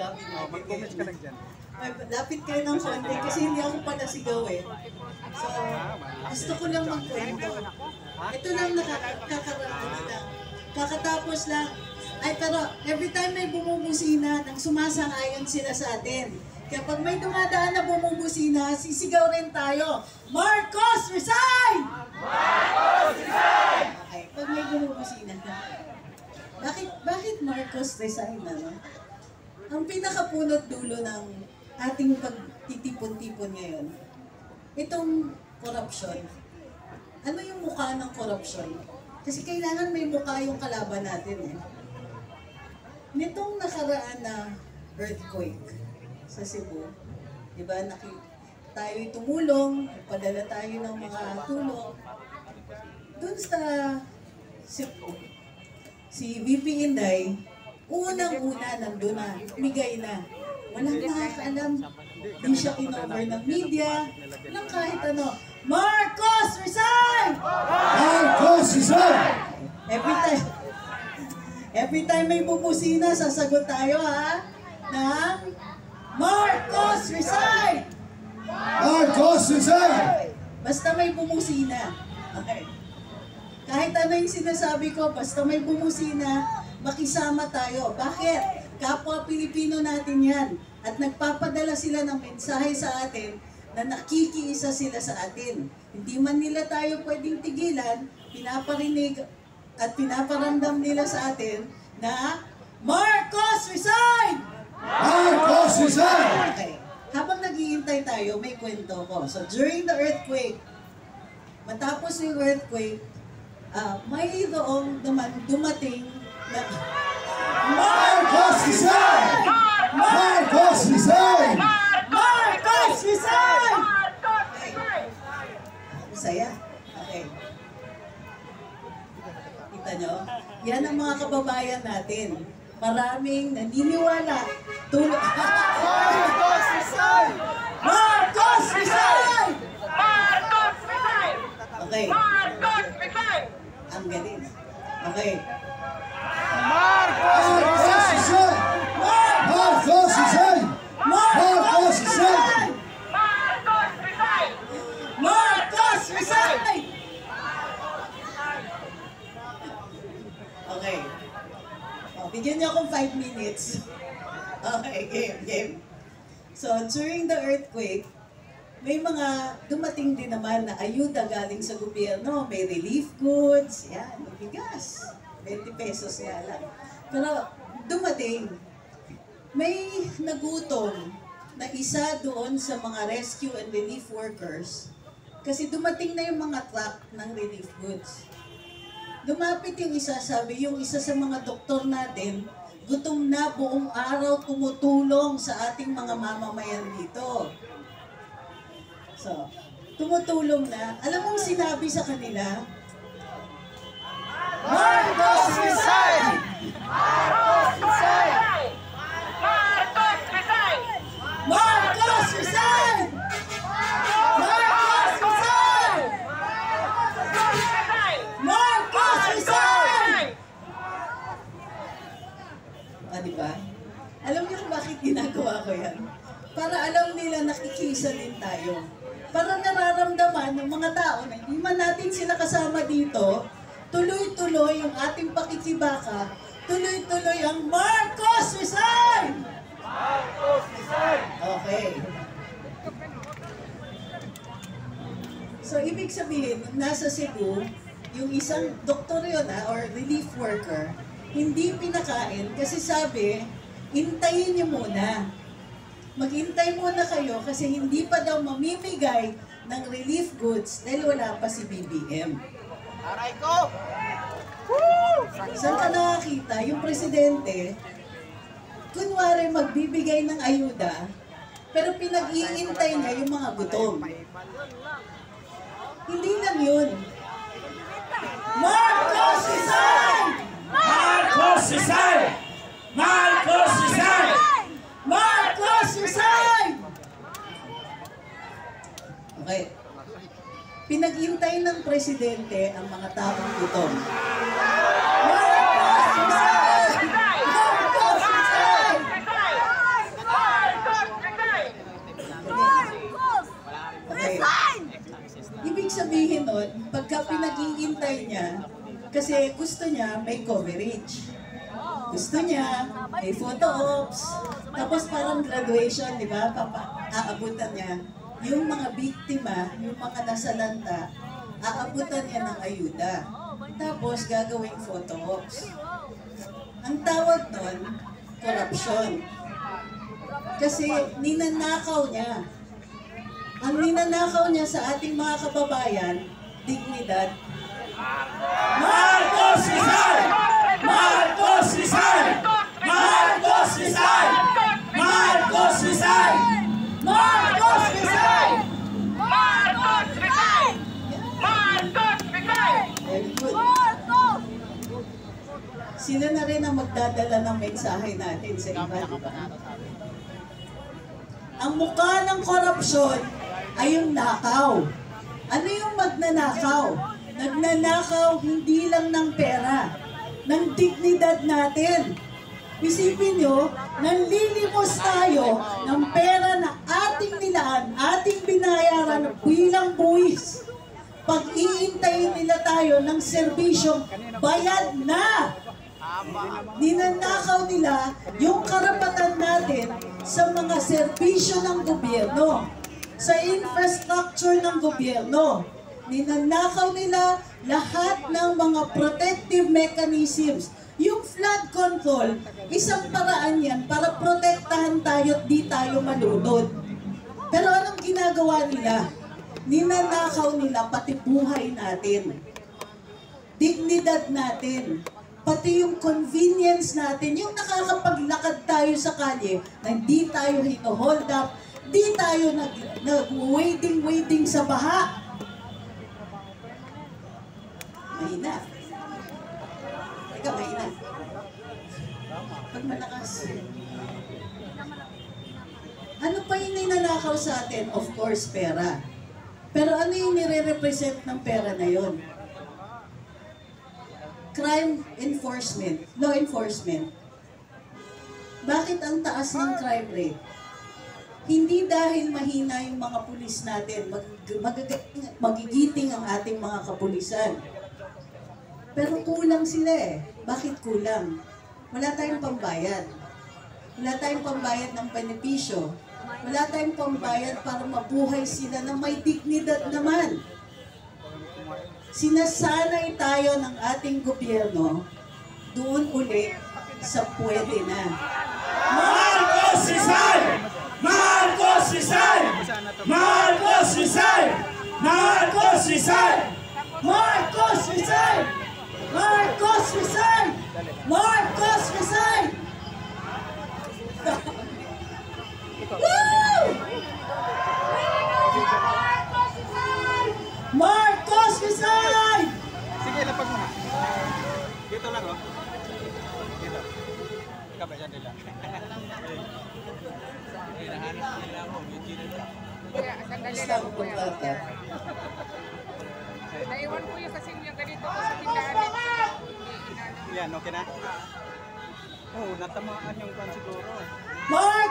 sabi niya. Mag-comments ka lang dyan. Lapit kayo ng konti kasi hindi ako palasigaw eh. So, gusto ko lang magkwento. Ito lang nakakaroon lang. Kakatapos lang. Ay, pero every time may bumubusina, nang sumasang-ayon sila sa atin. Kaya pag may dumadaan na bumubusina, sisigaw rin tayo, Marcos, resign! Marcos, resign! Okay, pag may bumubusina na. Bakit Marcos resign na? No? Ang pinakapunot dulo ng ating pagtitipon-tipon ngayon, itong corruption. Ano yung mukha ng corruption? Kasi kailangan may mukha yung kalaban natin eh. Nitong nakaraan na earthquake sa Cebu, di ba, tayo'y tumulong, padala tayo ng mga tulong. Doon sa Cebu, si VP Inday, unang-una nandun na, bigay na. Walang nakakaalam, di siya in-over ng media, walang kahit ano. Marcos, resign! Marcos, resign! Every time may bubusina, sasagot tayo ha, na Marcos, resign! Marcos, resign! Basta may bumusina. Okay. Kahit ano yung sinasabi ko, basta may bumusina, makisama tayo. Bakit? Kapwa Pilipino natin yan. At nagpapadala sila ng mensahe sa atin na nakikiisa sila sa atin. Hindi man nila tayo pwedeng tigilan, pinaparinig at pinaparamdam nila sa atin na Marcos, resign! Marcos, resign! Okay. Habang naghihintay tayo, may kwento ko. So during the earthquake, matapos yung earthquake, may doong dumating na Marcos, resign! Marcos, resign! Marcos, resign! Masaya. Okay. Kita nyo? Yan ang mga kababayan natin. Maraming naniniwala. Marcos, resign! Marcos, resign! Marcos, resign! Okay. Marcos, resign! Ang galing. Okay. Marcos, resign! Marcos, resign! Marcos, resign! Marcos, resign! Marcos, resign! Okay. Bigyan niyo akong 5 minutes. Okay, game. So, during the earthquake, may mga dumating din naman na ayuda galing sa gobyerno. May relief goods, yan, may bigas. 20 pesos nga lang. Pero dumating, may nagutom na isa doon sa mga rescue and relief workers kasi dumating na yung mga truck ng relief goods. Lumapit yung isa, sabi yung isa sa mga doktor natin, gutom na buong araw tumutulong sa ating mga mamamayan dito. So, tumutulong na. Alam mong sinabi sa kanila, Marcos, resign! Marcos, resign! Marcos, resign! Marcos, resign! Marcos, resign! Marcos, resign! Diba? Alam niyo kung bakit ginagawa ko yan? Para alam nila nakikisa din tayo. Para nararamdaman ng mga tao na hindi man natin sila kasama dito, tuloy-tuloy yung ating pakikibaka, tuloy-tuloy ang Marcos, resign! Marcos, resign! Okay. So, ibig sabihin, nasa Cebu, yung isang doktor yun or relief worker, hindi pinakain kasi sabi, hintayin niyo muna. Maghintay muna kayo kasi hindi pa daw mamimigay ng relief goods dahil wala pa si BBM. Aray ko! Saan ka nakakita? Yung presidente, kunwari magbibigay ng ayuda, pero pinag-iintay niya yung mga gutom. Hindi lang yun. Marcos, resign! Marcos, resign! Marcos, resign! Marcos, resign! Okay. Pinag-intay ng presidente ang mga taong gutom. Marcos, resign! Marcos, resign! Kasi gusto niya may coverage. Gusto niya may photo ops. Tapos parang graduation, di ba? Aabutan niya. Yung mga biktima, yung mga nasalanta, aabutan niya ng ayuda. Tapos gagawing photo ops. Ang tawag nun, corruption. Kasi ninanakaw niya. Ang ninanakaw niya sa ating mga kababayan, dignidad. Marcos Rizal! Marcos Rizal! Marcos Rizal! Marcos Rizal! Marcos Rizal! Marcos resign! Marcos resign! Very good. Sino na rin ang magdadala ng mensahe natin sa iba, di ba? Ang mukha ng korupsyon ay yung nakaw. Ano yung magnanakaw? Nagnanakaw hindi lang ng pera, ng dignidad natin. Isipin nyo, nanlilimos tayo ng pera na ating nilaan, ating binayaran bilang buwis. Pag-iintayin nila tayo ng serbisyong bayad na. Ninanakaw nila yung karapatan natin sa mga serbisyo ng gobyerno, sa infrastructure ng gobyerno. Ninanakaw nila lahat ng mga protective mechanisms. Yung flood control, isang paraan yan para protektahan tayo at di tayo malunod. Pero anong ginagawa nila? Ninanakaw nila pati buhay natin, dignidad natin, pati yung convenience natin, yung nakakapaglakad tayo sa kalye, na di tayo hino-hold up, di tayo nag-wading sa baha. Mahina. Teka, mahina. Pag malakas. Ano pa yung ninanakaw sa atin? Of course, pera. Pero ano yung nire-represent ng pera na yon? Crime enforcement, law enforcement. Bakit ang taas ng crime rate? Hindi dahil mahina yung mga pulis natin, magigiting ang ating mga kapulisan. Pero kulang sila eh. Bakit kulang? Wala tayong pambayad. Wala tayong pambayad ng benepisyo. Wala tayong pambayad para mabuhay sila na may dignidad naman. Sinasanay tayo ng ating gobyerno doon ulit sa pwede na. Marcos Rizal! Marcos Rizal! Marcos Rizal! Marcos Rizal! Marcos Rizal! Marcos Rizal! Marcos Rizal! Woo! Marcos Rizal! Sige, lapag mo na. Dito lang, oh. Dito. Ikaw ba dyan nila? Hinahanap nila mo. Kuya, sandali Basta lang ang kuya. kontrata. Naiwan ko yung kasi yung ganito ko sa tindahan. Yan, okay na? Oo, natamaan yung pan siguro. Marcos